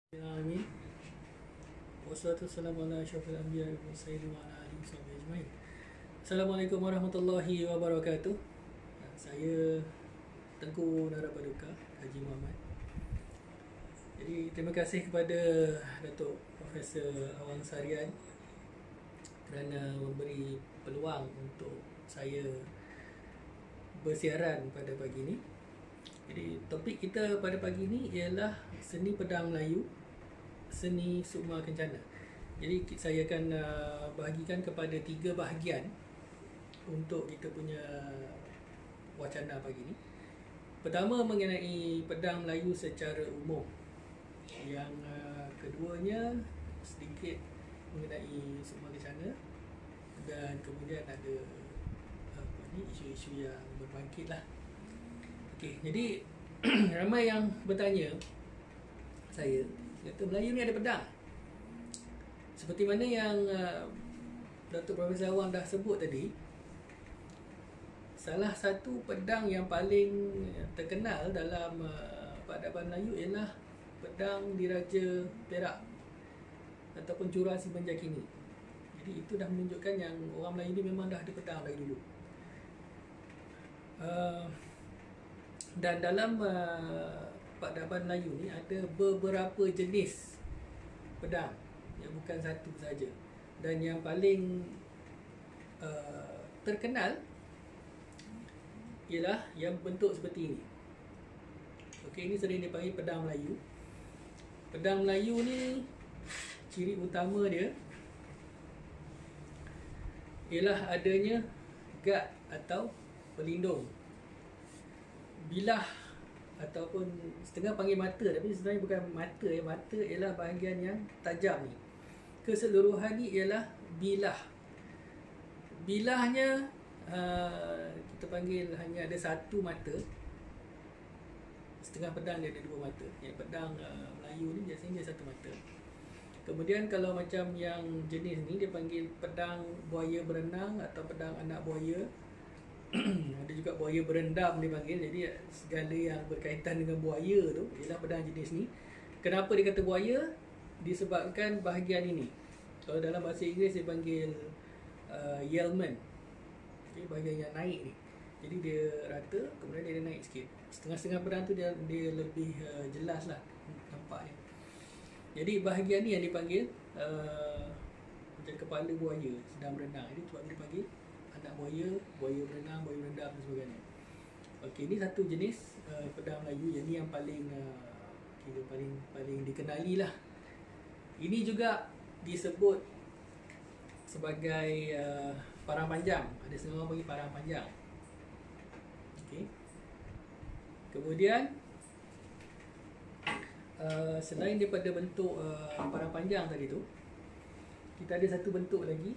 Amin. Wassalatu wassalamu ala asyrafil anbiya'i wal mursalin wa ala alihi washabihi ajmain. Assalamualaikum warahmatullahi wabarakatuh. Saya Tengku Narapaduka Haji Muhammad. Jadi terima kasih kepada Datuk Profesor Awang Sarian kerana memberi peluang untuk saya bersiaran pada pagi ini. Jadi topik kita pada pagi ini ialah seni pedang Melayu, seni sukma kencana. Jadi saya akan bahagikan kepada 3 bahagian untuk kita punya wacana pagi ini. Pertama mengenai pedang Melayu secara umum. Yang keduanya sedikit mengenai sukma kencana, dan kemudian ada isu-isu yang berbangkit lah. Okey, jadi ramai yang bertanya saya, kata Melayu ni ada pedang. Seperti mana yang Datuk Profesor Awang dah sebut tadi, salah satu pedang yang paling terkenal dalam peradaban Melayu ialah pedang Diraja Perak ataupun Cura Si Penjakini. Jadi itu dah menunjukkan yang orang Melayu ni memang dah ada pedang dari dulu. Dan dalam peradaban Melayu ni ada beberapa jenis pedang, yang bukan satu saja. Dan yang paling terkenal ialah yang bentuk seperti ini. Okey, ini sering dipanggil pedang Melayu. Pedang Melayu ni ciri utama dia ialah adanya guard atau pelindung, bilah ataupun setengah panggil mata, tapi sebenarnya bukan mata ya. Mata ialah bahagian yang tajam ni. Keseluruhan ni ialah bilah. Bilahnya kita panggil hanya ada satu mata. Setengah pedang dia ada 2 mata. Yang pedang Melayu ni biasanya dia satu mata. Kemudian kalau macam yang jenis ni dia panggil pedang buaya berenang atau pedang anak buaya. Ada juga buaya berendam dia panggil. Jadi segala yang berkaitan dengan buaya tu ialah pedang jenis ni. Kenapa dia kata buaya? Disebabkan bahagian ini. Kalau dalam bahasa Inggeris dia panggil yeoman. Okay, bahagian yang naik ni. Jadi dia rata, kemudian dia naik sikit. Setengah-setengah pedang tu dia lebih jelas lah nampaknya. Jadi bahagian ni yang dipanggil macam kepala buaya sedang berenang. Jadi sebab dia panggil anak buaya, buaya berenang, buaya berendam dan sebagainya. Okey, ini satu jenis pedang Melayu. Yang ni yang paling kira paling dikenali lah. Ini juga disebut sebagai parang panjang. Ada setengah orang panggil parang panjang. Okey. Kemudian selain daripada bentuk parang panjang tadi tu, kita ada satu bentuk lagi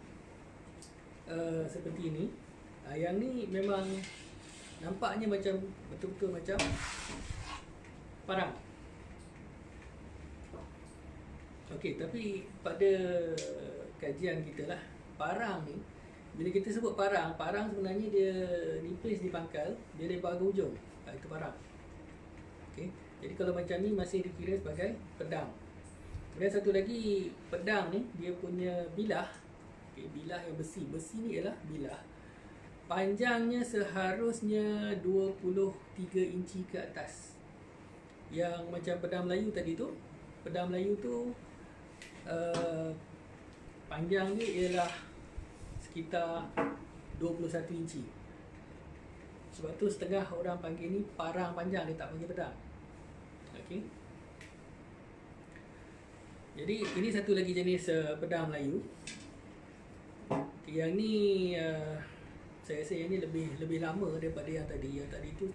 seperti ini. Yang ni memang nampaknya macam betul-betul macam parang. Okey, tapi pada kajian kita lah, parang ni, bila kita sebut parang, parang sebenarnya dia nipis di pangkal, dia lebar ke ujung. Itu parang. Okey, jadi kalau macam ni masih dikira sebagai pedang. Kemudian satu lagi pedang ni, dia punya bilah. Okay, bilah yang besi. Besi ni ialah bilah. Panjangnya seharusnya 23 inci ke atas. Yang macam pedang Melayu tadi tu, pedang Melayu tu panjang dia ialah sekitar 21 inci. Sebab tu setengah orang panggil ni parang panjang, dia tak panggil pedang. Okey. Jadi ini satu lagi jenis pedang Melayu. Yang ni saya rasa yang ni lebih lama daripada yang tadi. Yang tadi tu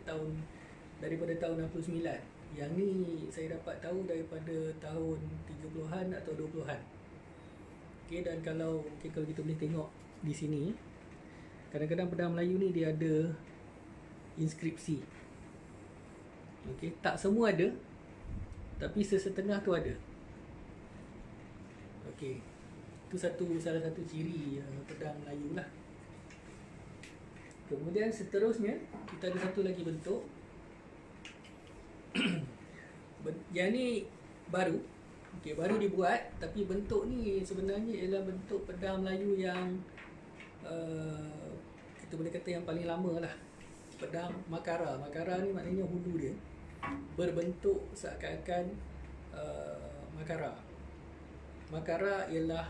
daripada tahun 69. Yang ni saya dapat tahu daripada tahun 30-an atau 20-an. Okey, dan kalau kita boleh tengok di sini, kadang-kadang pedang Melayu ni dia ada inskripsi. Okey, tak semua ada, tapi sesetengah tu ada. Okey. Itu salah satu ciri pedang Melayu lah. Kemudian seterusnya kita ada satu lagi bentuk. Yang ni baru. Okey, baru dibuat, tapi bentuk ni sebenarnya ialah bentuk pedang Melayu yang kita boleh kata yang paling lama lah. Pedang Makara. Makara ni maknanya hulu dia berbentuk seakan-akan Makara. Makara ialah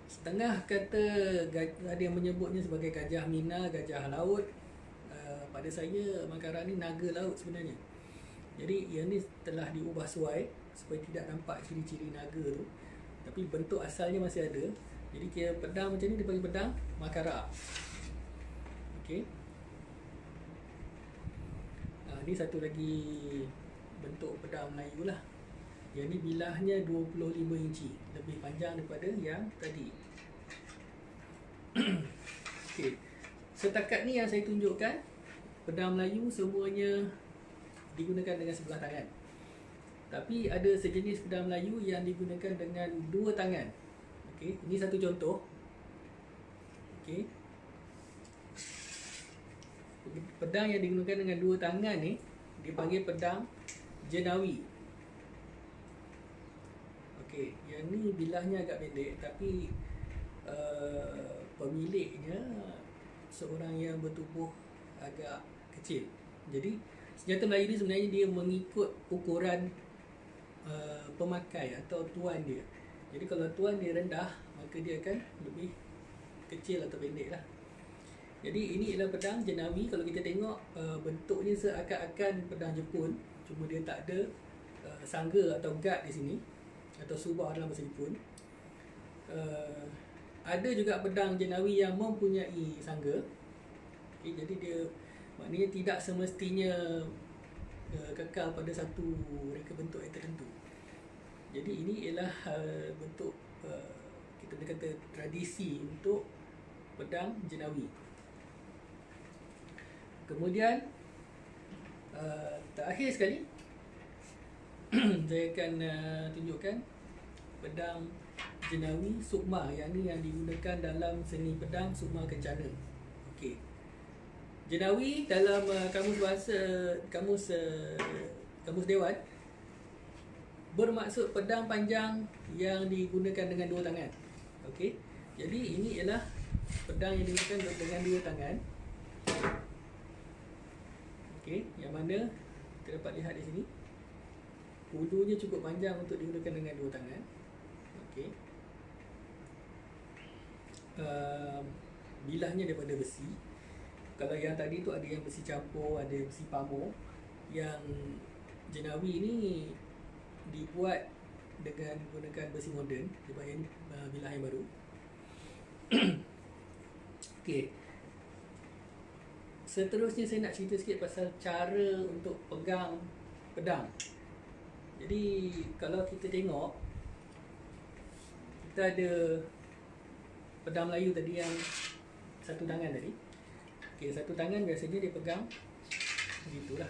setengah kata, ada yang menyebutnya sebagai gajah mina, gajah laut. Pada saya Makara ni naga laut sebenarnya. Jadi yang ni telah diubah suai supaya tidak nampak ciri-ciri naga tu, tapi bentuk asalnya masih ada. Jadi kira pedang macam ni dipanggil pedang Makara. Okey. Ni satu lagi bentuk pedang Melayu lah. Yang ni bilahnya 25 inci, lebih panjang daripada yang tadi. Okey. Setakat ni yang saya tunjukkan, pedang Melayu semuanya digunakan dengan sebelah tangan. Tapi ada sejenis pedang Melayu yang digunakan dengan dua tangan. Okey, ini satu contoh. Okey. Pedang yang digunakan dengan dua tangan ni dipanggil pedang Jenawi. Okey, yang ni bilahnya agak pendek, tapi pemiliknya seorang yang bertubuh agak kecil. Jadi senjata Melayu ni sebenarnya dia mengikut ukuran pemakai atau tuan dia. Jadi kalau tuan dia rendah, maka dia akan lebih kecil atau pendek lah. Jadi ini ialah pedang Jenawi. Kalau kita tengok bentuknya seakan-akan pedang Jepun, cuma dia tak ada sangga atau guard di sini, atau subah dalam bahasa Jepun. Ada juga pedang Jenawi yang mempunyai sangga. Okay, jadi dia maknanya tidak semestinya kekal pada satu reka bentuk yang tertentu. Jadi ini ialah bentuk kita boleh kata tradisi untuk pedang Jenawi. Kemudian terakhir sekali saya akan tunjukkan pedang Jenawi Sukma. Yang ni yang digunakan dalam seni pedang Sukma Kencana. Okey. Jenawi dalam kamus bahasa kamus Dewan bermaksud pedang panjang yang digunakan dengan dua tangan. Okey. Jadi ini ialah pedang yang digunakan dengan dua tangan. Okey, yang mana kita dapat lihat di sini. Hulunya cukup panjang untuk digunakan dengan dua tangan. Okey. Bilahnya daripada besi. Kalau yang tadi tu ada yang besi campur, ada besi pamor. Yang Jenawi ni dibuat dengan menggunakan besi moden, dibayang bilah yang baru. Okey. Seterusnya saya nak cerita sikit pasal cara untuk pegang pedang. Jadi kalau kita tengok, kita ada pedang Melayu tadi yang satu tangan tadi. Okey, satu tangan biasanya dia pegang begitulah.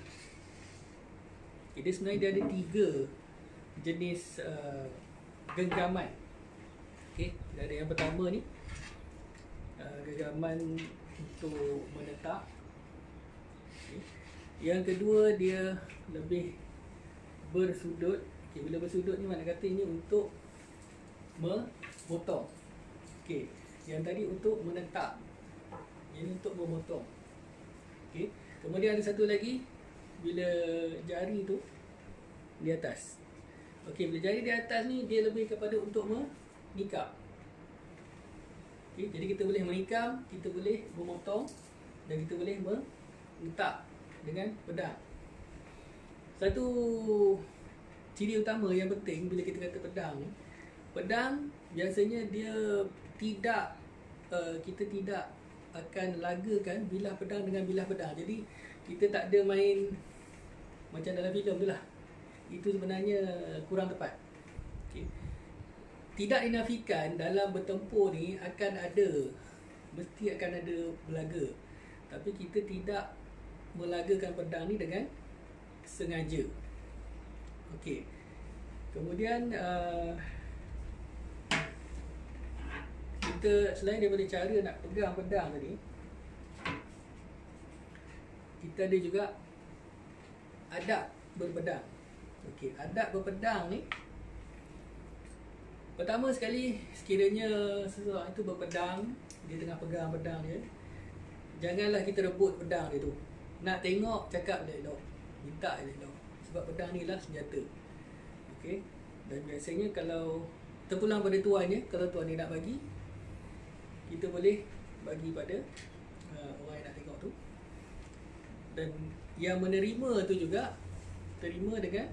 Okay, dia sebenarnya dia ada tiga jenis genggaman. Okey, ada yang pertama ni genggaman untuk menetap. Okay. Yang kedua dia lebih bersudut. Okay, bila bersudut ni makna kata ini untuk memotong. Okey, yang tadi untuk menetap. Ini untuk memotong. Okey, kemudian ada satu lagi bila jari tu di atas. Okey, bila jari di atas ni dia lebih kepada untuk mengikap. Okey, jadi kita boleh mengikam, kita boleh memotong dan kita boleh meletak dengan pedang. Satu ciri utama yang penting bila kita kata pedang ni, pedang biasanya dia tidak kita tidak akan lagakan bilah pedang dengan bilah pedang. Jadi kita tak ada main macam dalam filem tu lah. Itu sebenarnya kurang tepat. Okay. Tidak dinafikan dalam bertempur ni mesti akan ada belaga. Tapi kita tidak melagakan pedang ni dengan sengaja. Okey. Kemudian kita selain daripada cara nak pegang pedang tadi, kita ada juga adab berpedang. Okey, adab berpedang ni, pertama sekali, sekiranya seseorang itu berpedang, dia tengah pegang pedang dia, janganlah kita rebut pedang dia tu. Nak tengok, cakap elok-elok, minta elok-elok. Sebab pedang ni lah senjata. Okey. Dan biasanya kalau terpulang pada tuannya, kalau tuan dia nak bagi, kita boleh bagi pada orang yang nak tengok tu. Dan yang menerima tu juga terima dengan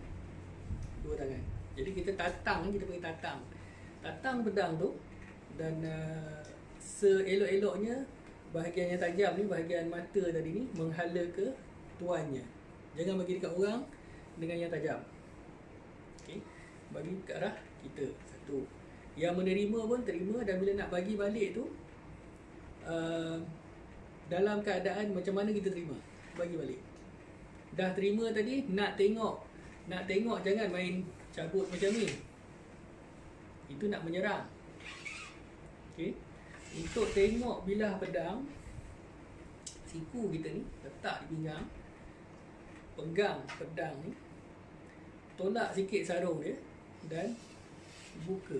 dua tangan. Jadi kita tatang, kita panggil tatang. Tatang pedang tu, dan seelok-eloknya bahagian yang tajam ni, bahagian mata tadi ni menghala ke tuannya. Jangan bagi dekat orang dengan yang tajam. Okey, bagi ke arah kita. Satu. Yang menerima pun terima, dan bila nak bagi balik tu, dalam keadaan macam mana kita terima, bagi balik. Dah terima tadi, nak tengok. Nak tengok, jangan main cabut macam ni. Itu nak menyerang. Okey. Untuk tengok bilah pedang, siku kita ni letak di pinggang, pegang pedang ni, tolak sikit sarung dia dan buka.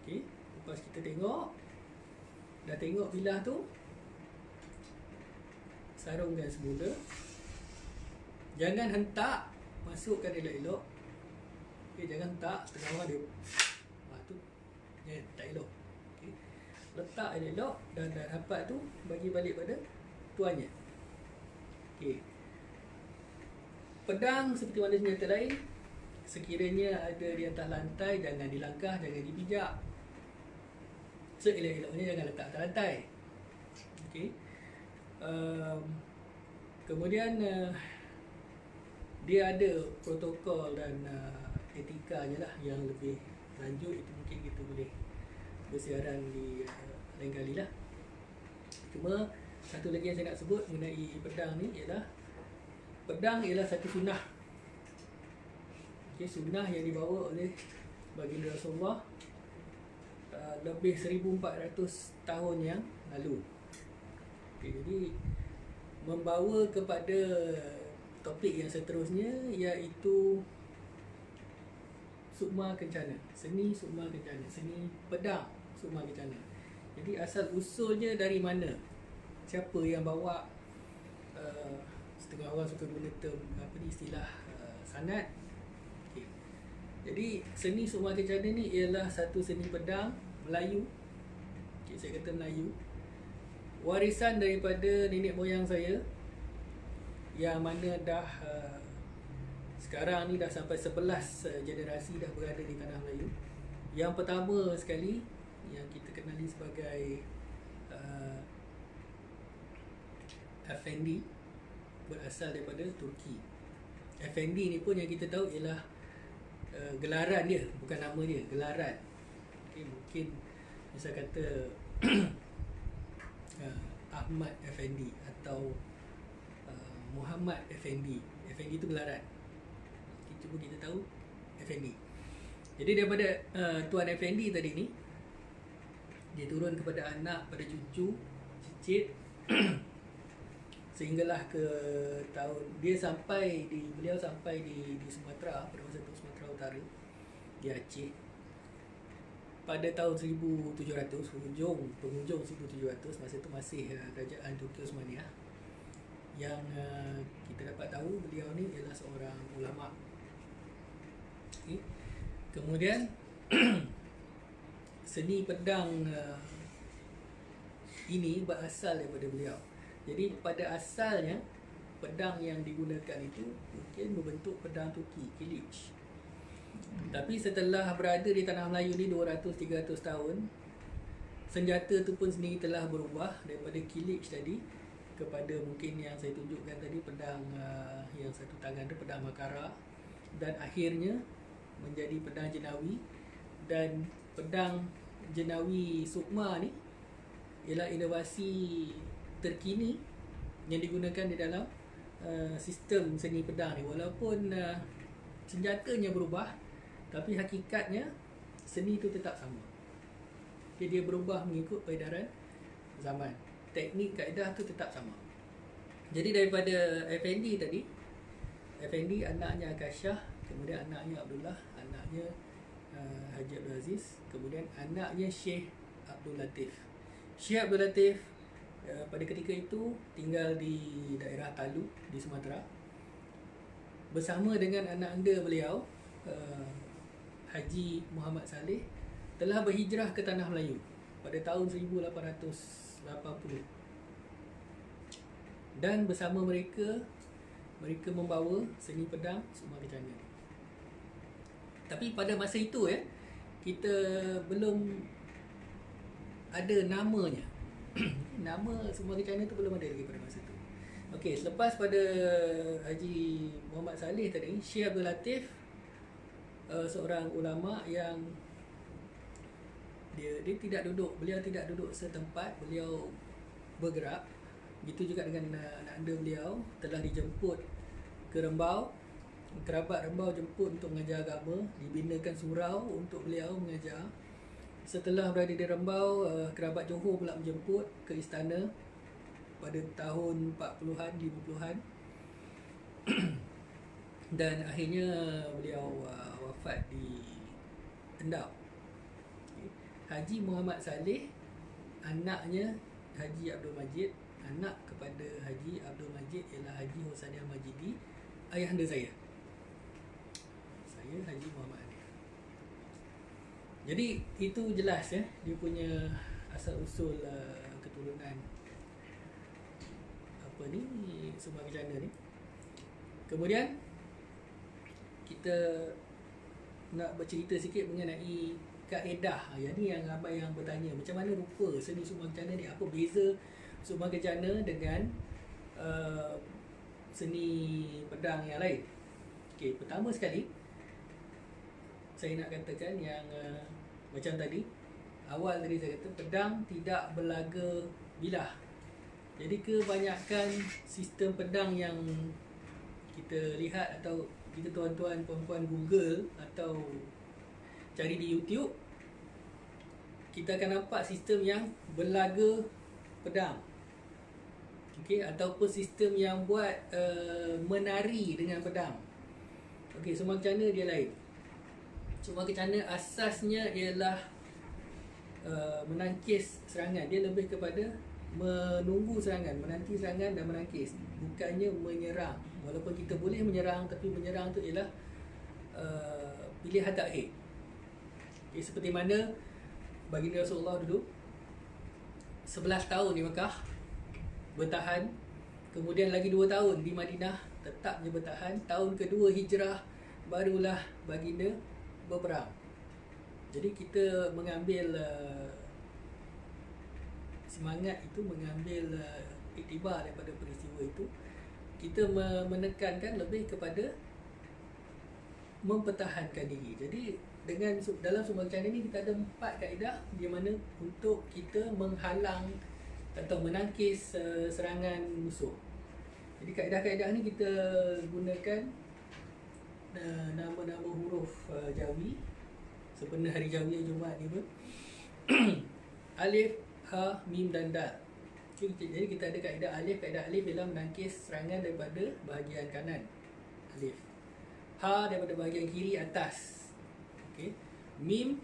Okey. Lepas kita tengok, dah tengok bilah tu, sarungkan semula. Jangan hentak, masukkan elok-elok. Okay, jangan hentak, tengah orang dia tu tak elok. Okay. Letak elok-elok, dan rapat tu bagi balik pada tuannya. Okay. Pedang seperti mana senjata lain, sekiranya ada di atas lantai, jangan dilangkah, jangan dipijak. Seelok-eloknya jangan letak atas lantai. Okay. Kemudian dia ada protokol dan etikanya lah yang lebih lanjut. Itu mungkin kita boleh bersiaran di lain kali lah. Cuma satu lagi yang saya nak sebut mengenai pedang ni ialah, pedang ialah satu sunnah. Okay, sunnah yang dibawa oleh baginda Rasulullah lebih 1400 tahun yang lalu. Okay, jadi membawa kepada topik yang seterusnya, iaitu sukma kencana, seni sukma kencana, seni pedang sukma kencana. Jadi asal usulnya dari mana, siapa yang bawa, setengah orang suka guna term apa ni, istilah sanad. Okay. Jadi seni sukma kencana ni ialah satu seni pedang Melayu. Okay, saya kata Melayu, warisan daripada nenek moyang saya, yang mana dah sekarang ni dah sampai 11 generasi dah berada di tanah Melayu. Yang pertama sekali yang kita kenali sebagai Effendi, berasal daripada Turki. Effendi ni pun yang kita tahu ialah gelaran dia, bukan nama dia, gelaran. Okay, mungkin bisa kata Ahmad Effendi atau Muhammad Effendi. Effendi itu gelaran. Cuba kita tahu Effendi. Jadi daripada Tuan Effendi tadi ni, dia turun kepada anak, pada cucu, cicit sehinggalah ke tahun beliau sampai di Sumatera, pada masa itu Sumatera Utara, di Aceh, pada tahun 1700, penghujung 1700. Masa itu masih kerajaan Turki Osmania. Yang kita dapat tahu beliau ni ialah seorang ulama. Okay. Kemudian seni pedang ini berasal daripada beliau. Jadi pada asalnya pedang yang digunakan itu mungkin berbentuk pedang Turki, kilich. Tapi setelah berada di tanah Melayu ni 200-300 tahun, senjata tu pun sendiri telah berubah daripada kilich tadi kepada mungkin yang saya tunjukkan tadi, pedang yang satu tangan tu pedang Makara, dan akhirnya menjadi pedang Jenawi. Dan pedang Jenawi Sukma ni ialah inovasi terkini yang digunakan di dalam sistem seni pedang ni. Walaupun senjatanya berubah, tapi hakikatnya seni tu tetap sama. Jadi dia berubah mengikut peredaran zaman. Teknik kaedah tu tetap sama. Jadi daripada Effendi tadi, Effendi, anaknya Akasyah, kemudian anaknya Abdullah, anaknya Haji Abdul Aziz, kemudian anaknya Syekh Abdul Latif. Syekh Abdul Latif pada ketika itu tinggal di daerah Talu di Sumatera bersama dengan anak anda beliau Haji Muhammad Saleh telah berhijrah ke Tanah Melayu pada tahun 1880 dan bersama mereka membawa seni pedang Suma Kencana. Tapi pada masa itu kita belum ada namanya. Nama Suma Kencana tu belum ada lagi pada masa tu. Okey, selepas pada Haji Muhammad Saleh tadi, Syekh Abdul Latif seorang ulama yang dia beliau tidak duduk setempat, beliau bergerak. Begitu juga dengan anak anda beliau, telah dijemput ke Rembau, kerabat Rembau jemput untuk mengajar agama, dibinakan surau untuk beliau mengajar. Setelah berada di Rembau, kerabat Johor pula menjemput ke istana pada tahun 40-an, 50-an dan akhirnya beliau wafat di Endau. Haji Muhammad Saleh, anaknya Haji Abdul Majid, anak kepada Haji Abdul Majid ialah Haji Husani Al-Majidi, ayahanda saya Haji Muhammad Ali. Jadi itu jelas dia punya asal usul keturunan Suma Kencana ni. Kemudian kita nak bercerita sikit mengenai kaedah. Yang ni yang ramai yang bertanya, macam mana rupa seni Suma Kencana ni, apa beza Suma Kencana dengan seni pedang yang lain. Okey, pertama sekali saya nak katakan yang macam tadi awal tadi saya kata pedang tidak berlaga bilah. Jadi kebanyakan sistem pedang yang kita lihat atau kita tuan-tuan puan-puan Google atau cari di YouTube, kita akan nampak sistem yang berlaga pedang. Okey, ataupun sistem yang buat menari dengan pedang. Okey, Suma Kencana dia lain. Suma Kencana asasnya ialah menangkis serangan. Dia lebih kepada menunggu serangan, menanti serangan dan menangkis, bukannya menyerang. Walaupun kita boleh menyerang, tapi menyerang tu ialah pilihan takhir. Okay, seperti mana baginda Rasulullah dulu 11 tahun di Mekah bertahan, kemudian lagi 2 tahun di Madinah tetapnya bertahan. Tahun kedua hijrah barulah baginda berperang. Jadi kita mengambil semangat itu, mengambil iktibar daripada peristiwa itu, kita menekankan lebih kepada mempertahankan diri. Jadi dalam Suma Kencana ni kita ada 4 kaedah di mana untuk kita menghalang atau menangkis serangan musuh. Jadi kaedah-kaedah ni kita gunakan nama-nama huruf Jawi sebenarnya hari Jawi Jumaat ni pun alif, ha, mim dan dal. Jadi kita ada kaedah alif. Kaedah alif ialah menangkis serangan daripada bahagian kanan, alif. Ha daripada bahagian kiri, atas. Okey. Mim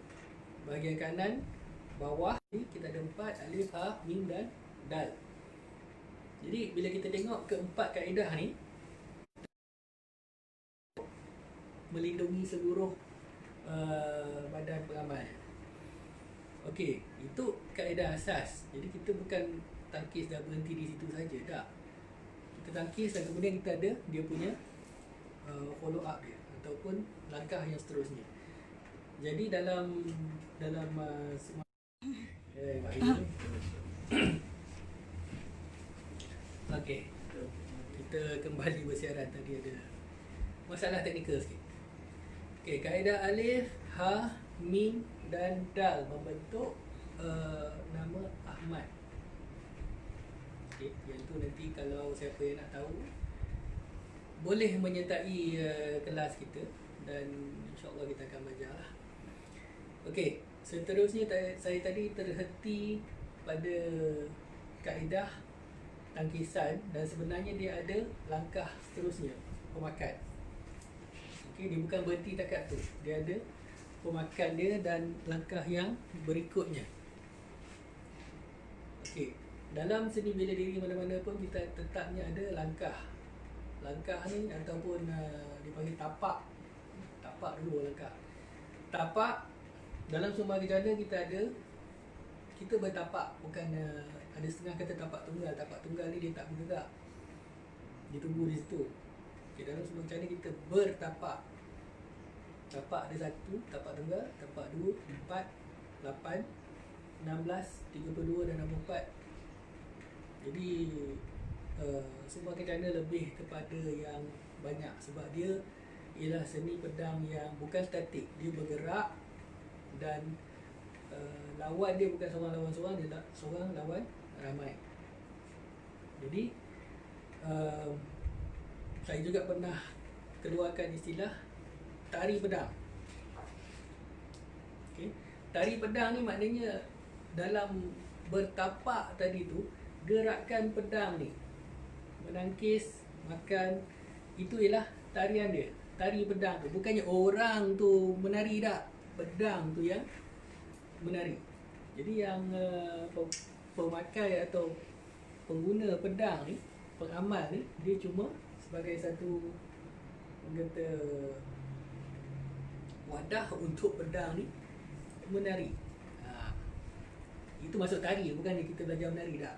bahagian kanan, bawah. Jadi kita ada 4, alif, ha, mim dan dal. Jadi bila kita tengok keempat kaedah ni, melindungi seluruh badan pengamal. Okey, itu kaedah asas. Jadi kita bukan tangkis dan berhenti di situ saja, tak. Kita tangkis dan kemudian kita ada dia punya follow up dia ataupun langkah yang seterusnya. Jadi dalam semua okey, kita kembali bersiaran. Tadi ada masalah teknikal sikit. Okey, kaedah alif, ha, mim dan dal membentuk nama Ahmad. Okey, yang tu nanti kalau siapa yang nak tahu boleh menyertai kelas kita dan insya-Allah kita akan belajar lah. Okey, seterusnya saya tadi terhenti pada kaedah tangkisan dan sebenarnya dia ada langkah seterusnya, pemakan. Okey, dia bukan berhenti takat tu. Dia ada pemakan dia dan langkah yang berikutnya. Okey, dalam seni bela diri mana-mana pun kita tetapnya ada langkah. Langkah ni ataupun dipanggil tapak. Tapak dulu langkah. Tapak dalam semua kejana kita bertapak, bukan ada setengah kata tapak tunggal. Tapak tunggal ni dia tak bergerak, dia tunggu di situ. Okay, dalam semua kejana kita bertapak. Tapak ada 1, tapak tunggal, tapak 2, 4, 8, 16, 32 dan 64. Jadi semua kejana lebih kepada yang banyak sebab dia ialah seni pedang yang bukan statik, dia bergerak dan lawan dia bukan seorang lawan seorang, dia seorang lawan ramai. Jadi saya juga pernah keluarkan istilah tari pedang. Okay. Tari pedang ni maknanya dalam bertapak tadi tu, gerakan pedang ni menangkis, makan, itu ialah tarian dia. Tari pedang tu bukannya orang tu menari tak, pedang tu yang menari. Jadi yang pemakai atau pengguna pedang ni, pengamal ni, dia cuma sebagai satu kata wadah untuk pedang ni menari. Itu masuk tari, bukan kita belajar menari tak.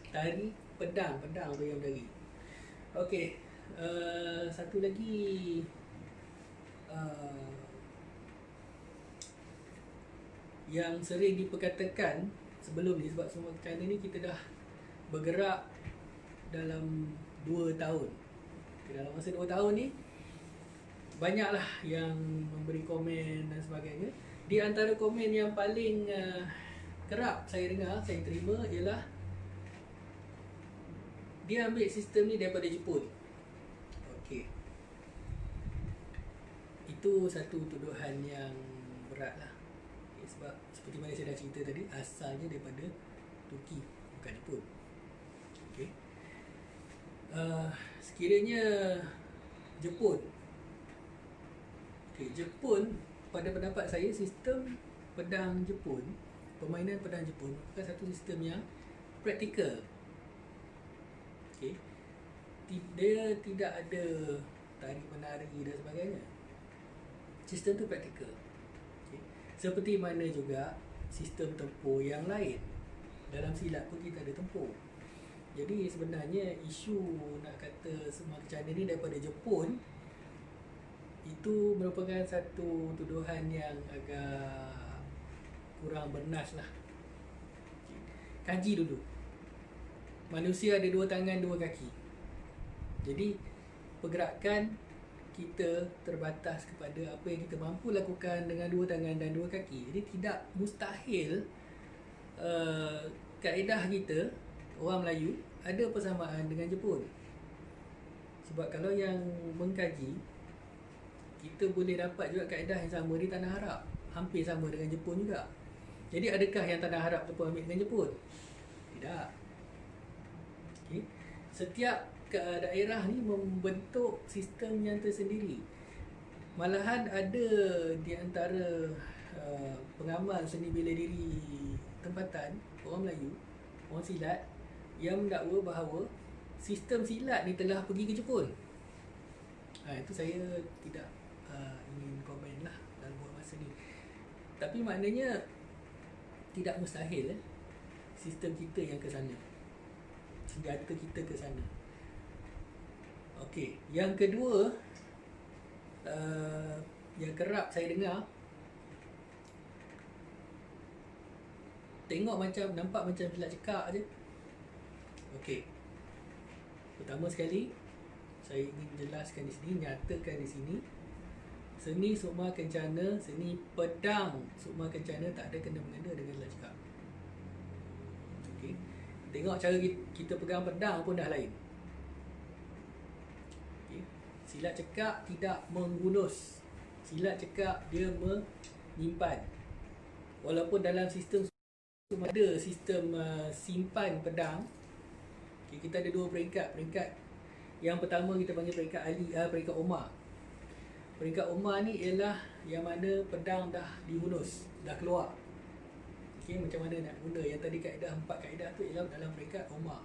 Tari pedang tu yang menari. Okey, satu lagi yang sering diperkatakan sebelum ni, sebab semua channel ni kita dah bergerak dalam 2 tahun. Dalam masa 2 tahun ni banyaklah yang memberi komen dan sebagainya. Di antara komen yang paling kerap saya dengar, saya terima ialah dia ambil sistem ni daripada Jepun. Okey, itu satu tuduhan yang berat lah. Okay, sebab seperti mana saya dah cerita tadi, asalnya daripada Turki, bukan Jepun. Okey, sekiranya Jepun, Jepun pada pendapat saya, sistem pedang Jepun, permainan pedang Jepun bukan satu sistem yang praktikal. Okay. Dia tidak ada tari menari dan sebagainya. Sistem tu praktikal. Okay. Seperti mana juga sistem tempur yang lain. Dalam silat pun kita ada tempur. Jadi sebenarnya isu nak kata semua kecana ni daripada Jepun, itu merupakan satu tuduhan yang agak kurang bernas lah. Kaji dulu. Manusia ada 2 tangan, 2 kaki. Jadi pergerakan kita terbatas kepada apa yang kita mampu lakukan dengan 2 tangan dan 2 kaki. Jadi tidak mustahil kaedah kita orang Melayu ada persamaan dengan Jepun. Sebab kalau yang mengkaji, kita boleh dapat juga kaedah yang sama di Tanah Arab, hampir sama dengan Jepun juga. Jadi adakah yang Tanah Arab tu pun ambil dengan Jepun? Tidak. Okay. Setiap daerah ni membentuk sistem yang tersendiri. Malahan ada di antara pengamal seni bela diri tempatan, orang Melayu, orang silat, yang mendakwa bahawa sistem silat ni telah pergi ke Jepun. Itu saya tidak ingin komen lah dalam buat masa ni. Tapi maknanya tidak mustahil sistem kita yang ke sana, senjata kita ke sana. Okey, yang kedua yang kerap saya dengar, nampak macam silat cekak je. Okey, pertama sekali saya ingin jelaskan di sini, nyatakan di sini, seni Sukma Kencana, seni pedang Sukma Kencana tak ada kena-mengena dengan silat cekak. Okey, tengok cara kita pegang pedang pun dah lain. Okey, silat cekak tidak menghunus. Silat cekak dia menyimpan. Walaupun dalam sistem ada sistem simpan pedang. Okay, kita ada 2 peringkat. Peringkat yang pertama kita panggil peringkat Ali, peringkat Omar. Peringkat Umar ni ialah yang mana pedang dah dihunus, dah keluar. Okey, macam mana nak guna. Yang tadi kaedah 4 kaedah tu ialah dalam peringkat Umar.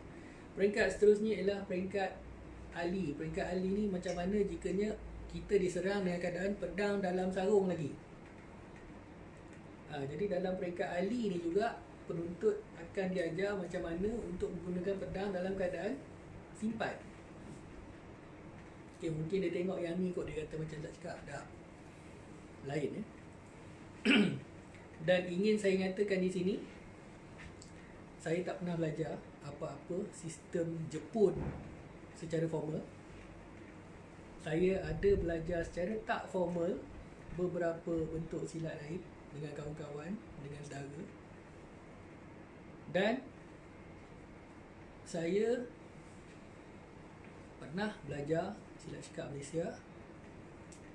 Peringkat seterusnya ialah peringkat Ali. Peringkat Ali ni macam mana jikanya kita diserang dengan keadaan pedang dalam sarung lagi. Jadi dalam peringkat Ali ni juga penuntut akan diajar macam mana untuk menggunakan pedang dalam keadaan simpan. Okay, mungkin dia tengok yang ni kot, dia kata macam tak cakap dah lain Dan ingin saya nyatakan di sini, saya tak pernah belajar apa-apa sistem Jepun secara formal. Saya ada belajar secara tak formal beberapa bentuk silat lain dengan kawan-kawan, dengan saudara. Dan saya pernah belajar silat cekak Malaysia,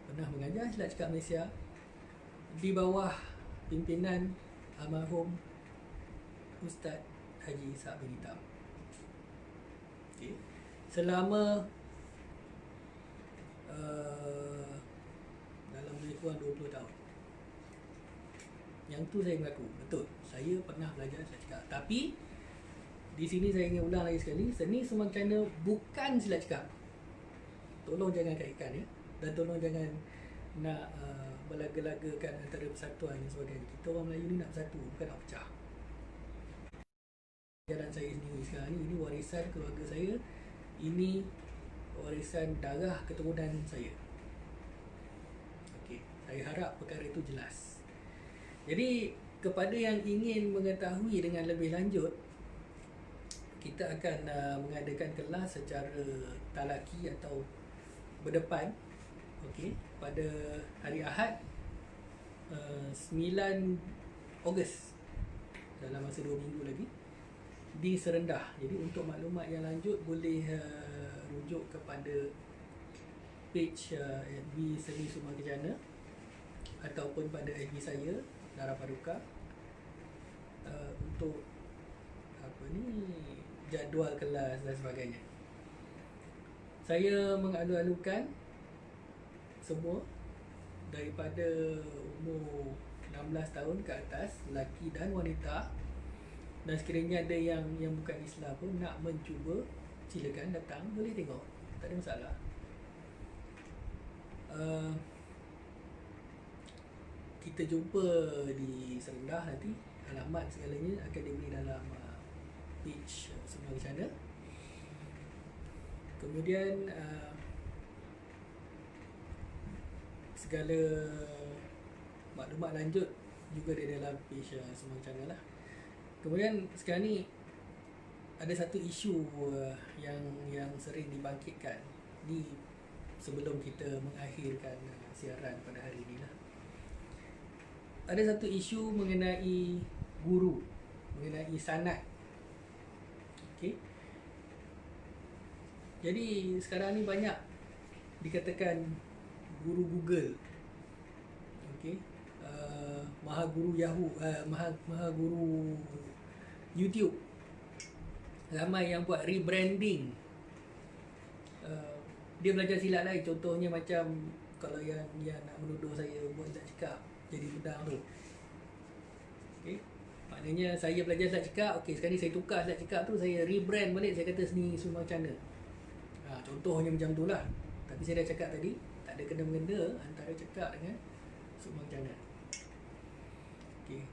pernah mengajar silat cekak Malaysia di bawah pimpinan almarhum Ustaz Haji Ishak bin Hitam. Okay. Selama dalam lebih kurang 20 tahun. Yang tu saya mengaku, betul, saya pernah belajar silat cekak. Tapi di sini saya ingin ulang lagi sekali, seni Sumang China bukan silat cekak. Tolong jangan kaitkan ya, dan tolong jangan nak belaga-lagakan antara persatuan dan sebagainya. Kita orang Melayu ni nak bersatu, bukan nak pecah. Ajaran saya sendiri sekarang ni, ini warisan keluarga saya, ini warisan darah keturunan saya. Okey, saya harap perkara itu jelas. Jadi kepada yang ingin mengetahui dengan lebih lanjut, kita akan mengadakan kelas secara talaki atau berdepan, okey, pada hari Ahad 9 Ogos, dalam masa 2 minggu lagi, di Serendah. Jadi untuk maklumat yang lanjut boleh rujuk kepada page FB Seni Sumang Kencana ataupun pada FB saya Dara Paduka untuk jadual kelas dan sebagainya. Saya mengalu-alukan semua daripada umur 16 tahun ke atas, lelaki dan wanita, dan sekiranya ada yang bukan Islam pun nak mencuba, silakan datang, boleh tengok, tak ada masalah. Kita jumpa di Serendah nanti. Alamat segalanya akan diberi dalam page Sumang Kencana. Kemudian segala maklumat lanjut juga di dalam page Sumang Kencana lah. Kemudian sekarang ni ada satu isu yang sering dibangkitkan ni sebelum kita mengakhirkan siaran pada hari ini lah. Ada satu isu mengenai guru, mengenai sanad. Okay. Jadi sekarang ni banyak dikatakan guru Google, okay, maha guru Yahoo, maha guru YouTube. Ramai yang buat rebranding. Dia belajar silat lain. Contohnya macam kalau yang nak menuduh saya buat silat cekak jadi pedang tu. Okay. Maknanya saya belajar silat cekak, okey, sekarang ni saya tukar silat cekak tu, saya rebrand balik, saya kata Seni Sumang Kencana. Contohnya macam tu lah. Tapi saya dah cakap tadi, tak ada kena-mengena antara cekak dengan Sumang Kencana. Okay.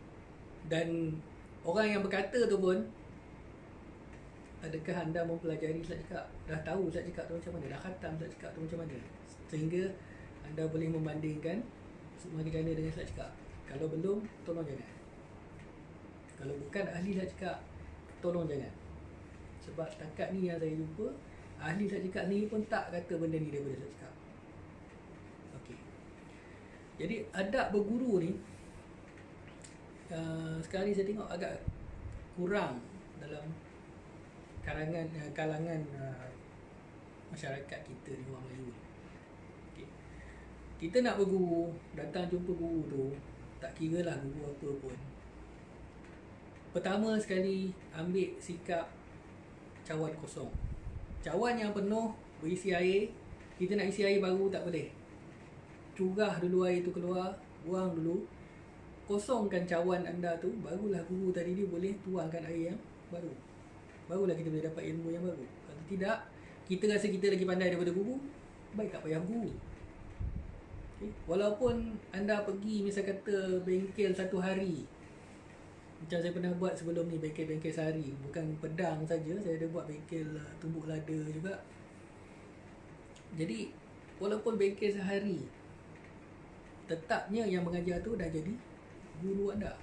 Dan orang yang berkata tu pun, adakah anda mempelajari silat cekak? Dah tahu silat cekak tu macam mana? Dah khatam silat cekak tu macam mana? Sehingga anda boleh membandingkan Sumang Kencana dengan silat cekak. Kalau belum, tolong jangan. Kalau bukan ahli silat cekak, tolong jangan. Sebab setakat ni yang saya jumpa, ahli silat cekak ni pun tak kata benda ni daripada silat cekak. Okey. Jadi adab berguru ni sekarang ni saya tengok agak kurang dalam kalangan masyarakat kita ni, orang Melayu. Okay. Kita nak berguru, datang jumpa guru tu, tak kira lah guru apa pun, pertama sekali ambil sikap cawan kosong. Cawan yang penuh berisi air, kita nak isi air baru tak boleh. curah dulu air tu keluar, buang dulu, kosongkan cawan anda tu, barulah guru tadi dia boleh tuangkan air yang baru. Barulah kita boleh dapat ilmu yang baru. Kalau tidak, kita rasa kita lagi pandai daripada guru, baik tak payah guru. Okay. Walaupun anda pergi misal kata bengkel satu hari, macam saya pernah buat sebelum ni, bengkel-bengkel sehari, bukan pedang saja, saya ada buat bengkel tumbuk lada juga. Jadi walaupun bengkel sehari, tetapnya yang mengajar tu dah jadi guru anda.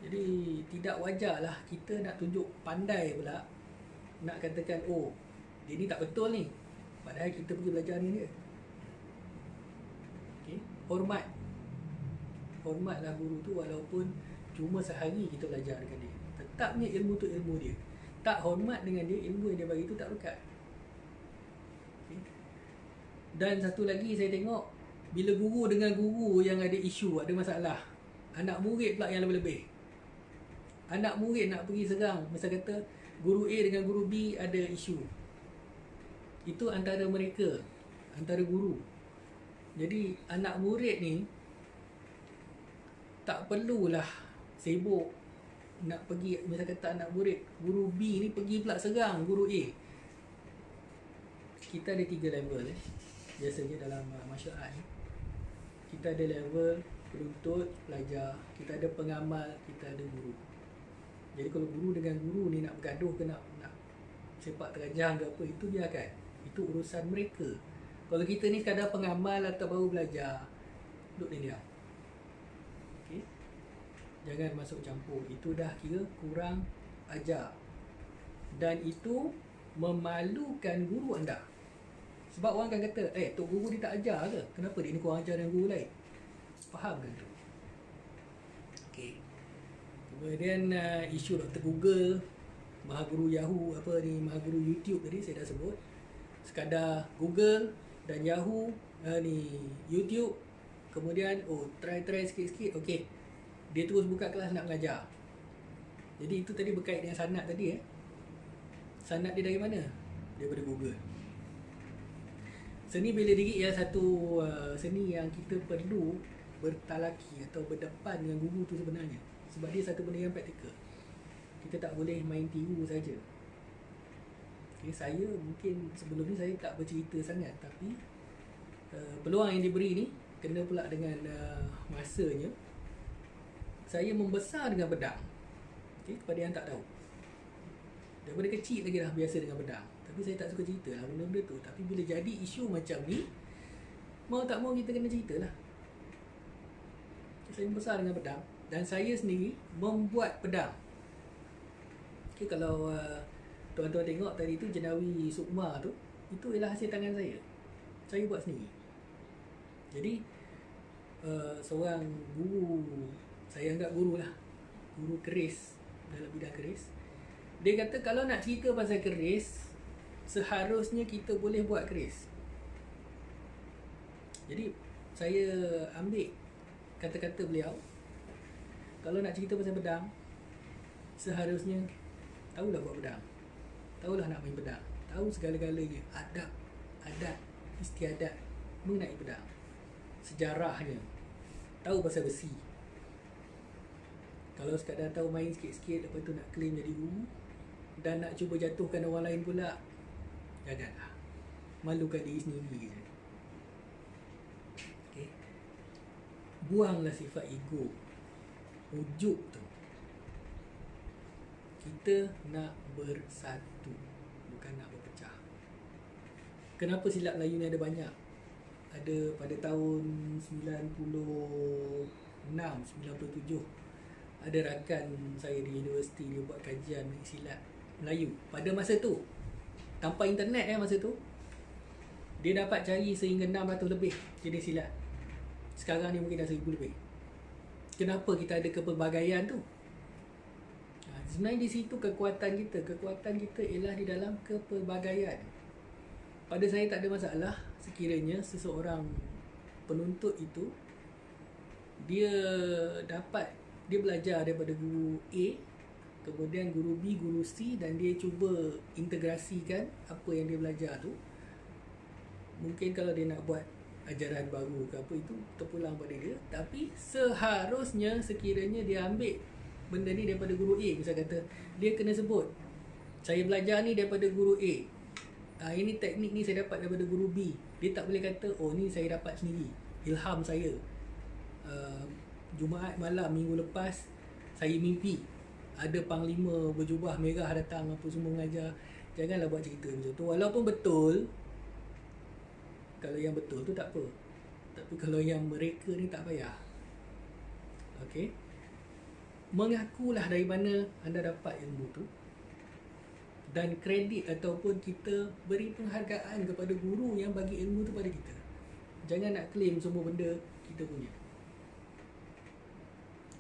Jadi tidak wajarlah kita nak tunjuk pandai pula, nak katakan oh dia ni tak betul ni, padahal kita pergi belajar ni dia. Okay. Hormatlah guru tu walaupun cuma sehari kita belajar dengan dia. Tetapnya ilmu tu ilmu dia. Tak hormat dengan dia, ilmu yang dia bagi tu tak berkat. Okay. Dan satu lagi saya tengok, bila guru dengan guru yang ada isu, ada masalah, anak murid pula yang lebih-lebih. Anak murid nak pergi serang, misal kata guru A dengan guru B ada isu, itu antara mereka, antara guru. Jadi anak murid ni tak perlulah sibuk nak pergi, misal kata anak murid guru B ni pergi pula serang guru A. Kita ada 3 level biasanya dalam martial art ni. Kita ada level penuntut, pelajar, kita ada pengamal, kita ada guru. Jadi kalau guru dengan guru ni nak bergaduh ke nak sepak terajang ke apa, itu biarkan, itu urusan mereka. Kalau kita ni sekadar pengamal atau baru belajar, duduk diam. Okay? Jangan masuk campur, itu dah kira kurang ajar. Dan itu memalukan guru anda. Sebab orang akan kata, tok guru dia tak ajar ke? Kenapa dia ni kurang ajar dengan guru lain? Faham kan tu? Okay. Kemudian isu Dr. Google, Mahaguru Yahoo, Mahaguru YouTube tadi saya dah sebut. Sekadar Google dan Yahoo, ni YouTube, kemudian try sikit-sikit, okey. Dia terus buka kelas nak mengajar. Jadi itu tadi berkait dengan sanad tadi. Sanad dia dari mana? Daripada Google. Seni bela diri ialah satu seni yang kita perlu bertalaki atau berdepan dengan guru tu sebenarnya. Sebab dia satu benda yang praktikal. Kita tak boleh main tiru saja. Okay, saya mungkin sebelum ni saya tak bercerita sangat, tapi peluang yang diberi ni kena pula dengan masanya. Saya membesar dengan pedang. Okay, kepada yang tak tahu, daripada kecil lagi dah biasa dengan pedang. Tapi saya tak suka cerita lah benda-benda tu. Tapi bila jadi isu macam ni, mau tak mau kita kena cerita lah. Saya membesar dengan pedang dan saya sendiri membuat pedang. Okay, kalau tuan-tuan tengok tadi tu Jenawi Sukma tu, itu ialah hasil tangan saya. Saya buat sendiri. Jadi seorang guru, saya anggap guru lah, guru keris dalam bidang keris, dia kata kalau nak cerita pasal keris, seharusnya kita boleh buat keris. Jadi saya ambil kata-kata beliau, kalau nak cerita pasal pedang, seharusnya tahulah buat pedang, tahulah nak main pedang, tahu segala-galanya, adab, adat, istiadat mengenai pedang, sejarahnya, tahu pasal besi. Kalau sekadar tahu main sikit-sikit, lepas tu nak claim jadi guru dan nak cuba jatuhkan orang lain pula, janganlah, malukan diri sendiri je. Okay. Buanglah sifat ego, ujuk tu. Kita nak bersatu, bukan nak berpecah. Kenapa silat Melayu ni ada banyak? Ada pada tahun 96, 97, ada rakan saya di universiti, dia buat kajian silat Melayu. Pada masa tu, tanpa internet masa tu, dia dapat cari sehingga 600 lebih jenis silat. Sekarang ni mungkin dah 1000 lebih. Kenapa kita ada kepelbagaian tu? Sebenarnya di situ kekuatan kita. Kekuatan kita ialah di dalam kepelbagaian. Pada saya tak ada masalah sekiranya seseorang penuntut itu dia belajar daripada guru A, kemudian guru B, guru C, dan dia cuba integrasikan apa yang dia belajar tu. Mungkin kalau dia nak buat ajaran baru ke apa, itu terpulang pada dia. Tapi seharusnya sekiranya dia ambil benda ni daripada guru A, misal kata dia kena sebut, saya belajar ni daripada guru A, ini teknik ni saya dapat daripada guru B. Dia tak boleh kata oh ni saya dapat sendiri, ilham saya, Jumaat malam minggu lepas saya mimpi ada panglima berjubah merah datang apa semua mengajar. Janganlah buat cerita macam tu. Walaupun betul, kalau yang betul tu tak apa, tapi kalau yang mereka ni tak payah. Okey, mengakulah dari mana anda dapat ilmu tu, dan kredit ataupun kita beri penghargaan kepada guru yang bagi ilmu tu pada kita. Jangan nak claim semua benda kita punya.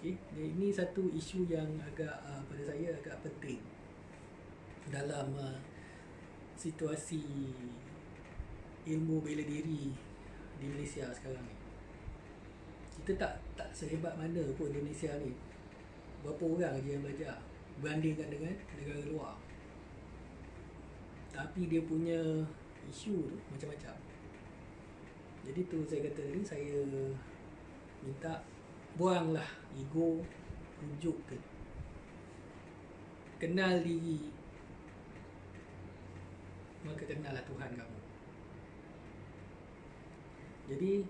Okay, ini satu isu yang agak pada saya agak penting dalam situasi ilmu bela diri di Malaysia sekarang ni. Kita tak sehebat mana pun di Malaysia ni. Berapa orang je yang belajar berbandingkan dengan negara luar. Tapi dia punya isu tu macam-macam. Jadi tu saya kata tadi, saya minta buanglah ego, rujuk ke kenal diri, maka kenallah Tuhan kamu. Jadi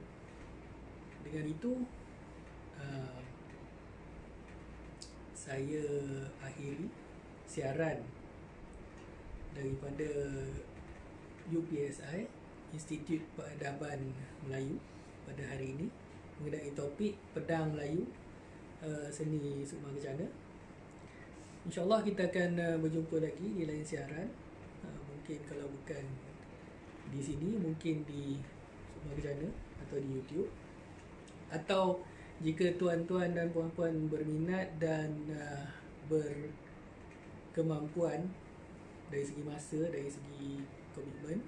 dengan itu saya akhiri siaran daripada UPSI, Institut Peradaban Melayu, pada hari ini mengenai topik Pedang Melayu, Seni Sukma Kencana. InsyaAllah kita akan berjumpa lagi di lain siaran. Mungkin kalau bukan di sini, mungkin di Sukma Kencana atau di YouTube. Atau jika tuan-tuan dan puan-puan berminat dan berkemampuan dari segi masa, dari segi komitmen,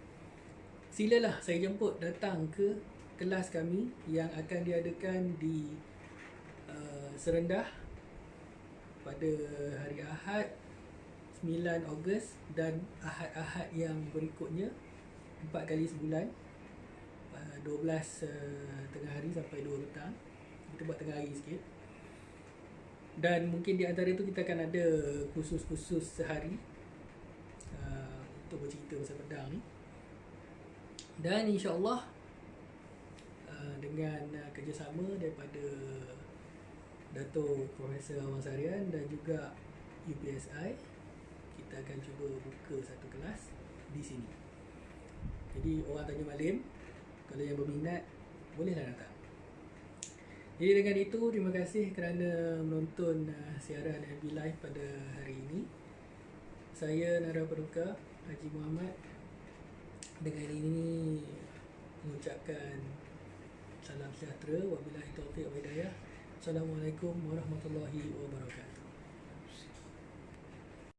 silalah saya jemput datang ke kelas kami yang akan diadakan di Serendah pada hari Ahad 9 Ogos dan Ahad-Ahad yang berikutnya 4 kali sebulan, 12 tengah hari sampai 2 petang. Kita buat tengah hari sikit. Dan mungkin di antara itu kita akan ada khusus-khusus sehari untuk bercerita pasal pedang ni. Dan insya-Allah dengan kerjasama daripada Dato' Profesor Awang Sarian dan juga UPSI, kita akan cuba buka satu kelas di sini. Jadi orang tanya malim, kalau yang berminat bolehlah datang. Jadi dengan itu, terima kasih kerana menonton siaran FB Live pada hari ini. Saya Nara Paduka Haji Muhammad dengan ini mengucapkan salam sejahtera, wabillahi taufiq wa hidayah. Assalamualaikum warahmatullahi wabarakatuh.